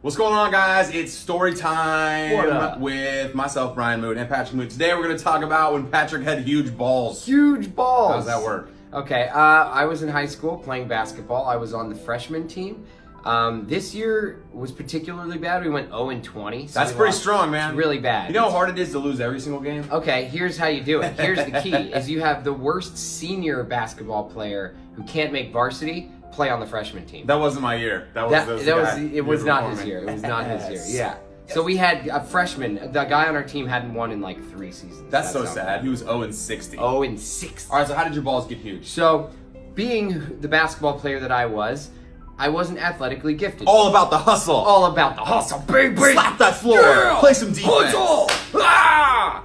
What's going on, guys? It's story What time up? with myself, Pat Moote, and Patrick Moote. Today we're going to talk about when Patrick had huge balls. Huge balls. How does that work? Okay, I was in high school playing basketball. I was on the freshman team. This year was particularly bad. We went 0-20. So That's we pretty lost. strong, man. It's really bad. You know how hard it is to lose every single game? Okay, here's how you do it. Here's the key: is you have the worst senior basketball player who can't make varsity play on the freshman team. That wasn't my year. It was not his year. It was not his year. Yeah. So we had a freshman. The guy on our team hadn't won in like 3 seasons. That's so how sad. bad. He was 0-60. 0-60. All right, so how did your balls get huge? So, being the basketball player that I wasn't athletically gifted. All about the hustle. All about the hustle, baby. Slap that floor. Yeah. Play some defense. Hustle. Ah!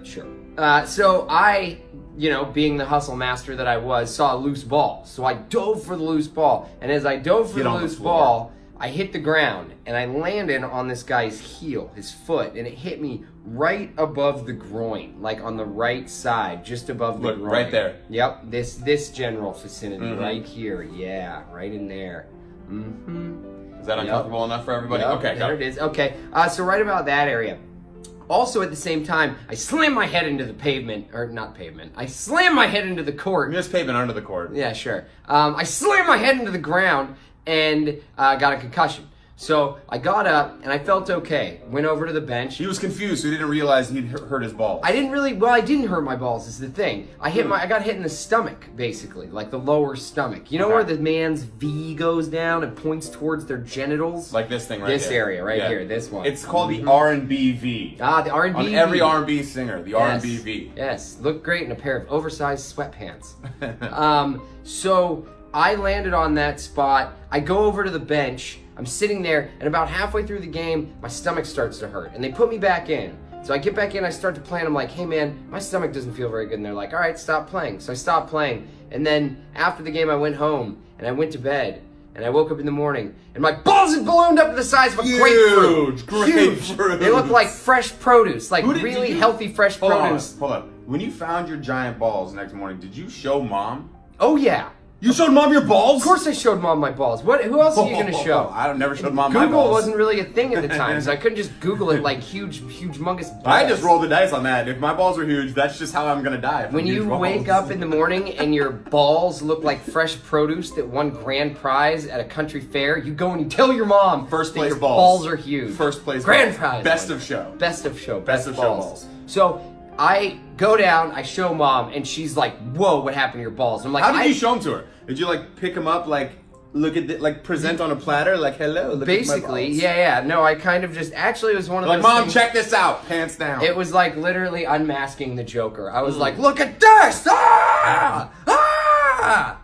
Sure. So I, being the hustle master that I was, saw a loose ball. So I dove for the loose ball. And as I dove for Get the on the loose floor. ball, I hit the ground. And I landed on this guy's heel, his foot. And it hit me right above the groin. Like on the right side, just above the Look, groin. right there. Yep, this general vicinity Mhm. right here. Yeah, right in there. Mm-hmm. Is that uncomfortable enough for everybody? Yep, Okay, there go. it is. Okay, so right about that area. Also, at the same time, I slammed my head into the pavement, or not pavement. I slammed my head into the court. Just pavement under the court. Yeah, sure. I slammed my head into the ground and got a concussion. So I got up and I felt okay. Went over to the bench. He was confused, so he didn't realize he'd hurt his balls. I didn't hurt my balls is the thing. I got hit in the stomach, basically, like the lower stomach. You know where the man's V goes down and points towards their genitals? Like this thing right This here. area right Yeah. here, this one. It's called the R&B V. Ah, the R&B. On every R&B singer, the Yes. R&B V. Yes, look great in a pair of oversized sweatpants. So I landed on that spot. I go over to the bench. I'm sitting there, and about halfway through the game, my stomach starts to hurt, and they put me back in. So I get back in, I start to play, and I'm like, hey man, my stomach doesn't feel very good. And they're like, all right, stop playing. So I stopped playing, and then after the game, I went home, and I went to bed, and I woke up in the morning, and my balls had ballooned up to the size of a grapefruit. Grapefruit. They look like fresh produce, like Who did really you- healthy fresh Hold produce. on. When you found your giant balls the next morning, did you show mom? Oh yeah. You showed mom your balls? Of course I showed mom my balls. Who else are you going to show? I never showed mom my Google balls. wasn't really a thing at the time, so I couldn't just Google it like humongous balls. I just rolled the dice on that. If my balls were huge, that's just how I'm gonna die. from When huge you balls. wake up in the morning and your balls look like fresh produce that won grand prize at a country fair, you go and you tell your mom First that place your balls. balls are huge. First place grand balls. prize. Best winner. of show. Best of show. Best of show balls. So I go down, I show mom, and she's like, "Whoa, what happened to your balls?" I'm like, How did you show them to her? Did you like pick them up, like look at like present on a platter, like hello? Look Basically, at my balls. yeah. No, I kind of just actually it was one of Like those mom, things- check this out, pants down. It was like literally unmasking the Joker. I was like, look at this! Ah! Ah!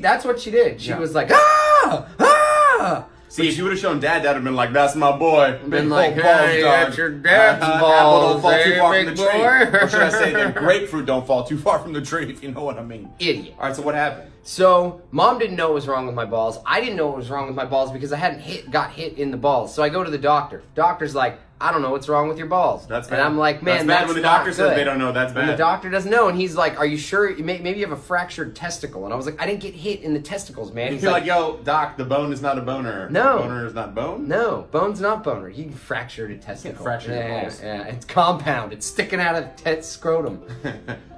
That's what she did. She Yeah. was like, ah! Ah! See, if you would have shown dad, dad would have been like, "That's my boy." Been Big like, old balls, hey, dog. that's your dad's Apple balls, don't fall too eh, far from the big tree. boy? Or should I say that grapefruit don't fall too far from the tree, if you know what I mean. Idiot. All right, so what happened? So, mom didn't know what was wrong with my balls. I didn't know what was wrong with my balls because I hadn't got hit in the balls. So I go to the doctor. Doctor's like, I don't know what's wrong with your balls. That's bad. And I'm like, man, That's bad when the not doctor says good. they don't know. That's And the bad. doctor doesn't know, and he's like, "Are you sure? Maybe you have a fractured testicle." And I was like, "I didn't get hit in the testicles, man." He's You're like, "Yo, doc, the bone is not a boner. No. Boner is not bone." "No, bone's not boner. He fractured a testicle. fracture your yeah, balls. yeah, it's compound. It's sticking out of the scrotum."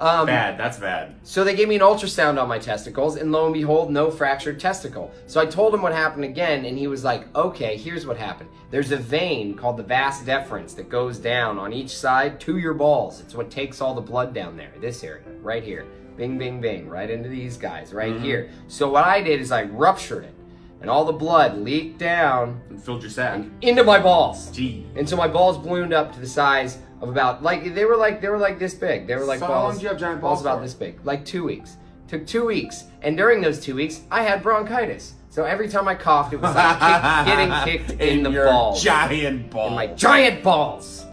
Bad. That's bad. So they gave me an ultrasound on my testicles, and lo and behold, no fractured testicle. So I told him what happened again, and he was like, "Okay, here's what happened. There's a vein called the vas deferens that goes down on each side to your balls. It's what takes all the blood down there, this area, right here. Bing, bing, bing, right into these guys, right here. So what I did is I ruptured it, and all the blood leaked down And filled your sack. into my balls. Gee. And so my balls ballooned up to the size of about they were like this big. They were like So how long balls. did you have giant balls balls about for? this big, like 2 weeks. Took 2 weeks, and during those 2 weeks, I had bronchitis. So every time I coughed, it was like getting kicked in the your balls, giant balls. in my giant balls.